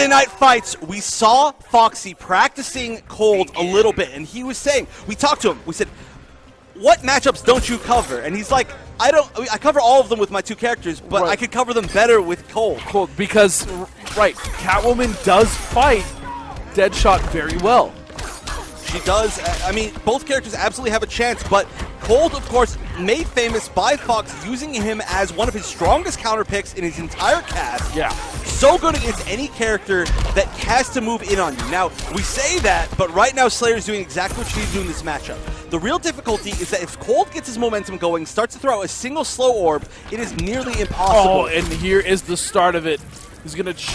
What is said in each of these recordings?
Thursday Night Fights, we saw Foxy practicing Cold a little bit, and he was saying, we talked to him, we said, what matchups don't you cover? And he's like, I cover all of them with my two characters, but I could cover them better with Cold. Because, Catwoman does fight Deadshot very well. She does. I mean, both characters absolutely have a chance, but Cold, of course, made famous by Fox using him as one of his strongest counter picks in his entire cast. Yeah. So good against any character that has to move in on you. Now, we say that, but right now Slayer's doing exactly what she needs to do in this matchup. The real difficulty is that if Cold gets his momentum going, starts to throw a single slow orb, it is nearly impossible. Oh, and here is the start of it. He's going to...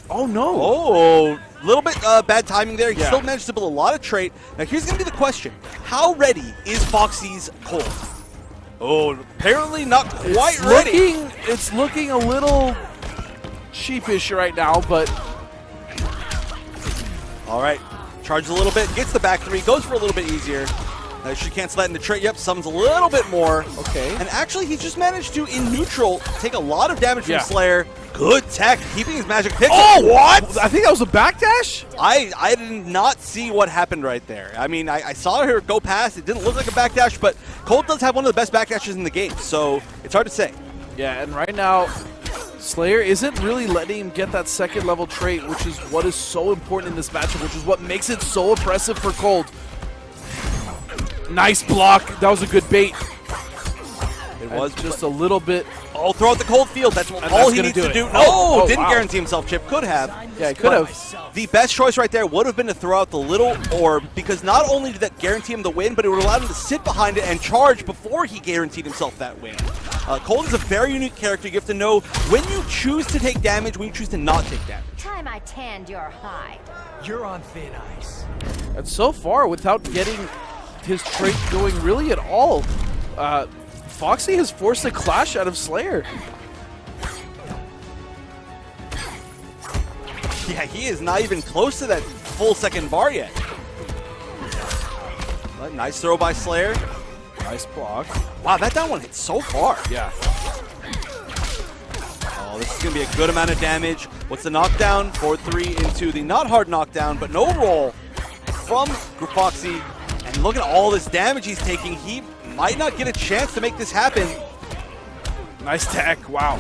Oh, no. Oh, a little bit bad timing there. He still managed to build a lot of trait. Now, here's going to be the question. How ready is Foxy's Cold? Oh, apparently not quite ready. It's looking a little sheepish right now, but... All right. Charges a little bit. Gets the back three. Goes for a little bit easier. Should cancel that in the trait. Yep, summons a little bit more. Okay. And actually, he just managed to, in neutral, take a lot of damage from Slayer. Good tech, keeping his magic picks. Oh, what? I think that was a backdash? I did not see what happened right there. I mean, I saw her go past. It didn't look like a backdash, but Cold does have one of the best backdashes in the game, so it's hard to say. Yeah, and right now, Slayer isn't really letting him get that second level trait, which is what is so important in this matchup, which is what makes it so oppressive for Cold. Nice block. That was a good bait. It was just a little bit. Oh, throw out the cold field. That's all he needs to do. No, didn't guarantee himself chip. Could have. Yeah, he could have. The best choice right there would have been to throw out the little orb, because not only did that guarantee him the win, but it would allow him to sit behind it and charge before he guaranteed himself that win. Cold is a very unique character. You have to know when you choose to take damage, when you choose to not take damage. Time I tanned your hide. You're on thin ice. And so far, without getting his trait going really at all, Foxy has forced a clash out of Slayer. Yeah, he is not even close to that full second bar yet. But nice throw by Slayer. Nice block. Wow, that down one hit so far. Yeah. Oh, this is going to be a good amount of damage. What's the knockdown? 4-3 into the not hard knockdown, but no roll from Foxy. And look at all this damage he's taking. He might not get a chance to make this happen. Nice tech. Wow.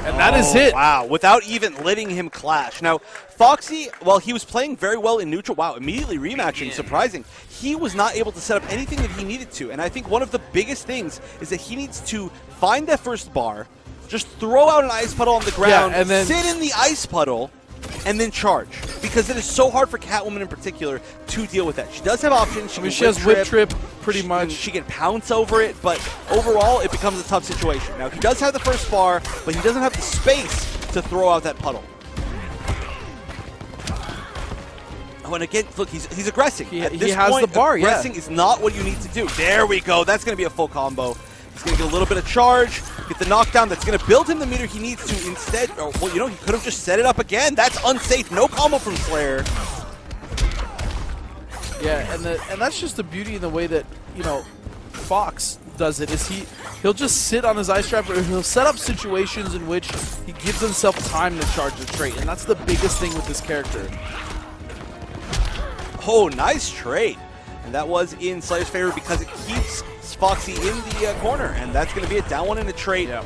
And that is it. Wow, without even letting him clash. Now, Foxy, while he was playing very well in neutral, wow, immediately rematching, surprising. He was not able to set up anything that he needed to. And I think one of the biggest things is that he needs to find that first bar, just throw out an ice puddle on the ground, and then sit in the ice puddle, and then charge. Because it is so hard for Catwoman in particular to deal with that. She does have options. She has whip trip pretty much. She can pounce over it, but overall it becomes a tough situation. Now, he does have the first bar, but he doesn't have the space to throw out that puddle. Oh, and again, look, he's aggressing. He At this has point, the bar, aggressing is not what you need to do. There we go. That's going to be a full combo. He's going to get a little bit of charge, get the knockdown. That's going to build him the meter he needs to instead. Well, you know, he could have just set it up again. That's unsafe. No combo from Slayer. Yeah, and that's just the beauty in the way that, you know, Fox does it, is he'll just sit on his ice trap, or he'll set up situations in which he gives himself time to charge the trait, and that's the biggest thing with this character. Oh, nice trade. And that was in Slayer's favor because it keeps Foxy in the corner, and that's going to be a down one in a trait. Yeah.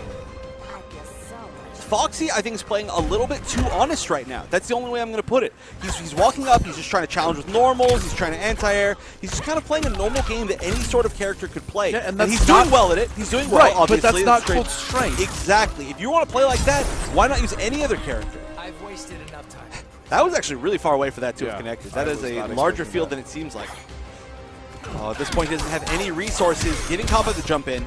Foxy, I think, is playing a little bit too honest right now. That's the only way I'm going to put it. He's walking up, he's just trying to challenge with normals, he's trying to anti-air. He's just kind of playing a normal game that any sort of character could play. Yeah, and he's doing well at it. He's doing well, obviously. But that's not Cold's strength. Exactly. If you want to play like that, why not use any other character? I've wasted enough time. That was actually really far away for that to have connected. That is a larger field than it seems like. Oh, at this point, he doesn't have any resources. Getting Compa to jump in.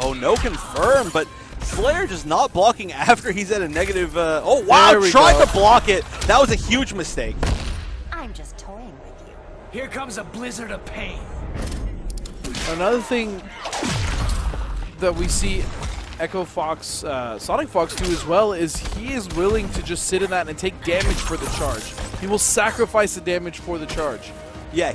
Oh, no confirm, but Slayer just not blocking after he's at a negative. Oh, wow, tried to block it. That was a huge mistake. I'm just toying with you. Here comes a blizzard of pain. Another thing that we see Echo Fox, Sonic Fox do as well is he is willing to just sit in that and take damage for the charge. He will sacrifice the damage for the charge. Yeah,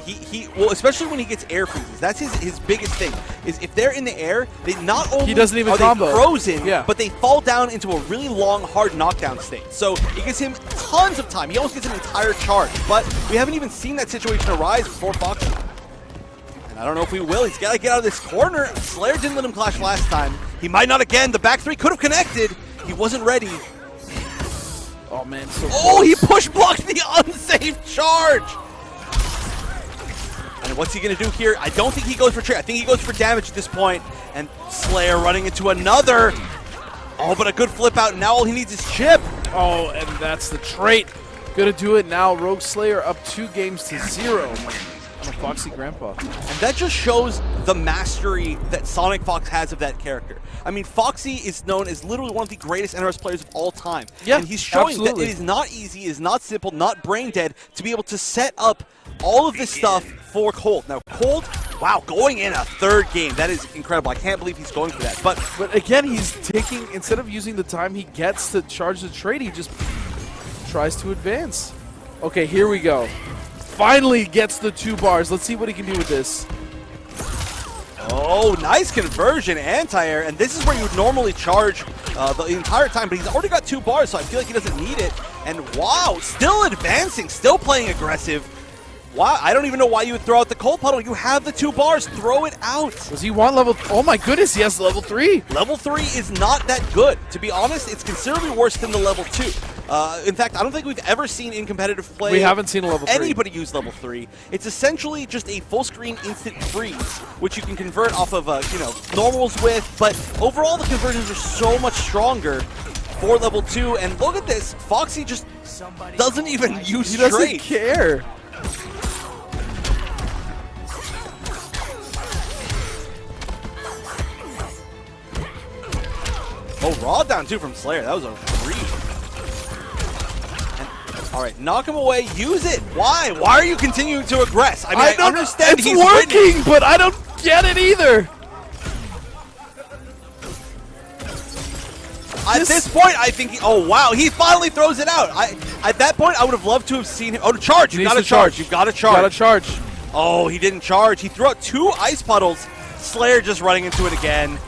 well, especially when he gets air freezes. That's his biggest thing, is if they're in the air, they not only he doesn't even are combo. they frozen, Yeah. but they fall down into a really long, hard knockdown state. So it gives him tons of time. He almost gets an entire charge, but we haven't even seen that situation arise before Foxy. And I don't know if we will. He's got to get out of this corner. Slayer didn't let him clash last time. He might not again. The back three could have connected. He wasn't ready. Oh, man, so Oh, close. he push blocked the unsafe charge. And what's he going to do here? I don't think he goes for trade. I think he goes for damage at this point. And Slayer running into another. Oh, but a good flip out. Now all he needs is chip. Oh, and that's the trait. Gonna do it now. Rogue Slayer up 2-0 on a Foxy Grampa. And that just shows the mastery that Sonic Fox has of that character. I mean, Foxy is known as literally one of the greatest NRS players of all time. Yeah, and he's showing absolutely. that it is not easy, is not simple, not brain dead to be able to set up all of this stuff for Cold. Now, Cold, wow, going in a third game. That is incredible. I can't believe he's going for that. But again, he's taking, instead of using the time he gets to charge the trade, he just tries to advance. Okay, here we go. Finally gets the 2 bars. Let's see what he can do with this. Oh, nice conversion, anti-air, and this is where you would normally charge the entire time, but he's already got 2 bars, so I feel like he doesn't need it. And wow, still advancing, still playing aggressive. Wow, I don't even know why you would throw out the cold puddle. You have the 2 bars, throw it out. Does he want level? Oh my goodness, he has level 3. Level 3 is not that good. To be honest, it's considerably worse than the level 2. In fact, I don't think we've ever seen in competitive play We haven't seen a level 3. anybody use level 3. It's essentially just a full screen instant freeze, which you can convert off of normals with, but overall the conversions are so much stronger for level 2. And look at this, Foxy just doesn't even use He doesn't straight. care. Oh, raw down too from Slayer. That was a read. All right, knock him away. Use it. Why? Why are you continuing to aggress? I mean, I don't understand it's he's working, winning. but I don't get it either. At this point, I think oh wow, he finally throws it out. At that point, I would have loved to have seen him. Oh, to charge! You've got to charge. You've got to charge. Got to charge. Oh, he didn't charge. He threw out 2 ice puddles. Slayer just running into it again.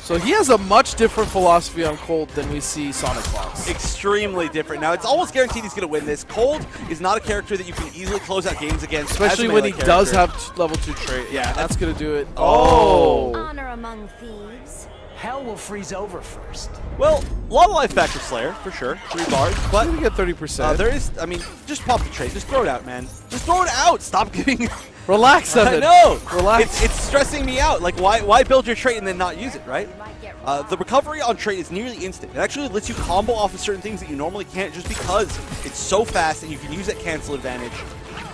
So he has a much different philosophy on Cold than we see Sonic Fox. Extremely different. Now, it's almost guaranteed he's going to win this. Cold is not a character that you can easily close out games against. Especially when he does have level 2 trait. Yeah, that's going to do it. Oh. Honor among thieves. Hell will freeze over first. Well, a lot of life back for Slayer, for sure. 3 bars. But We get 30%. there is, I mean, just pop the trade. Just throw it out, man. Just throw it out. Stop giving. Relax, Evan. I know. Relax. It's stressing me out. Like, why build your trait and then not use it, right? The recovery on trait is nearly instant. It actually lets you combo off of certain things that you normally can't just because it's so fast and you can use that cancel advantage.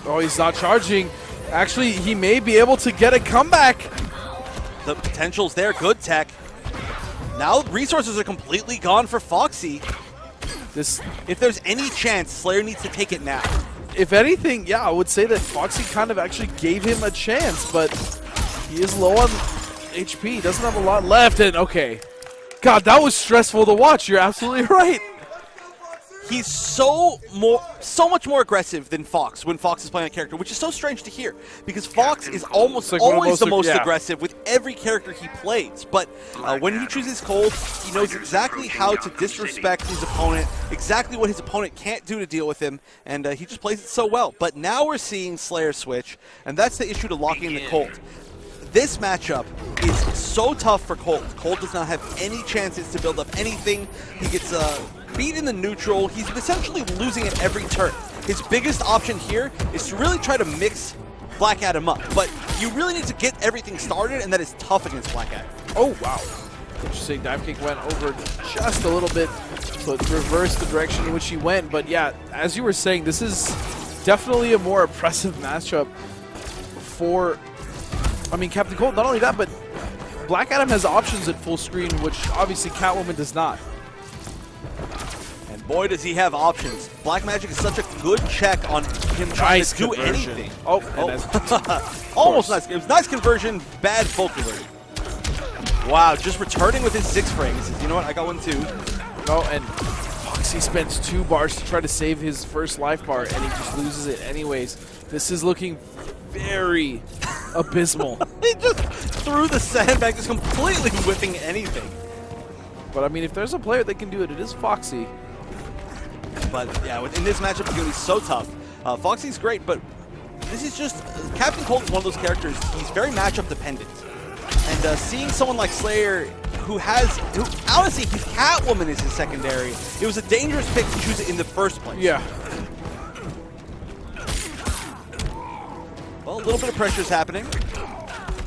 Oh, he's not charging. Actually, he may be able to get a comeback. The potential's there. Good tech. Now resources are completely gone for Foxy. If there's any chance, Slayer needs to take it now. If anything, yeah, I would say that Foxy kind of actually gave him a chance, but he is low on HP. He doesn't have a lot left, and okay. God, that was stressful to watch. You're absolutely right. He's so much more aggressive than Fox when Fox is playing a character, which is so strange to hear because Fox is almost like always the most yeah. aggressive with every character he plays. But when he chooses Cold, he knows exactly how to disrespect his opponent, exactly what his opponent can't do to deal with him, and he just plays it so well. But now we're seeing Slayer switch, and that's the issue to locking in the Cold. This matchup is so tough for Cold. Cold does not have any chances to build up anything. He gets beat in the neutral. He's essentially losing at every turn. His biggest option here is to really try to mix Black Adam up. But you really need to get everything started, and that is tough against Black Adam. Oh, wow. Interesting. Dive kick went over just a little bit, so it reversed the direction in which he went. But yeah, as you were saying, this is definitely a more oppressive matchup for, I mean, Captain Cold. Not only that, but Black Adam has options at full screen, which obviously Catwoman does not. And boy, does he have options. Black Magic is such a good check on him trying to do conversion. anything. Oh, Almost nice. It was nice conversion, bad full conversion. Wow, just returning with his 6 frame. He says, you know what, I got one too. Oh, and Foxy spends 2 bars to try to save his first life bar, and he just loses it anyways. This is looking very abysmal. He just threw the sandbag, just completely whipping anything. But I mean, if there's a player that can do it, it is Foxy. But yeah, in this matchup, it's going to be so tough. Foxy's great, but this is just Captain Cold is one of those characters. He's very matchup dependent, and seeing someone like Slayer, who honestly, his Catwoman is his secondary. It was a dangerous pick to choose it in the first place. Yeah. Well, a little bit of pressure is happening.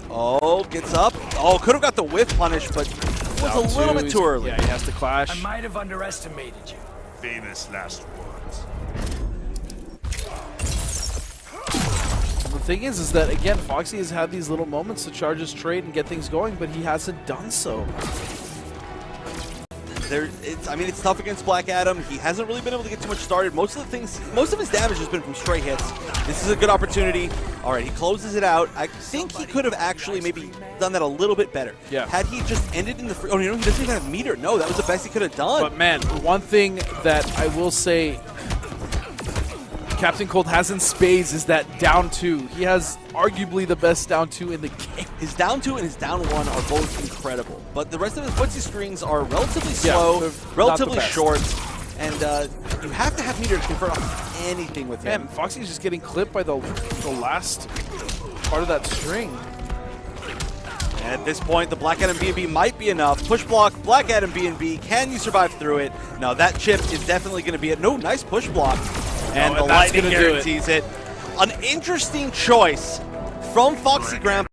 Oh, gets up. Oh, could have got the whiff punish, but it was a little bit too early. Yeah, he has to clash. I might have underestimated you. Famous last words. The thing is that, again, Foxy has had these little moments to charge his trade and get things going, but he hasn't done so. I mean, it's tough against Black Adam. He hasn't really been able to get too much started. Most of his damage has been from stray hits. This is a good opportunity. All right, he closes it out. I think he could have actually maybe done that a little bit better. Yeah. Had he just ended in the free. Oh, you know, he doesn't even have meter. No, that was the best he could have done. But man, one thing that I will say Captain Cold has in spades is that down 2. He has arguably the best down 2 in the game. His down 2 and his down 1 are both incredible, but the rest of his footsie strings are relatively slow, relatively short, and you have to have meter to convert off anything with him. Man, Foxy's just getting clipped by the last part of that string. At this point, the Black Adam B&B might be enough. Push block, Black Adam B&B. Can you survive through it? No, that chip is definitely going to be it. No, nice push block. And the lightning guarantees it. An interesting choice from Foxy Grampa.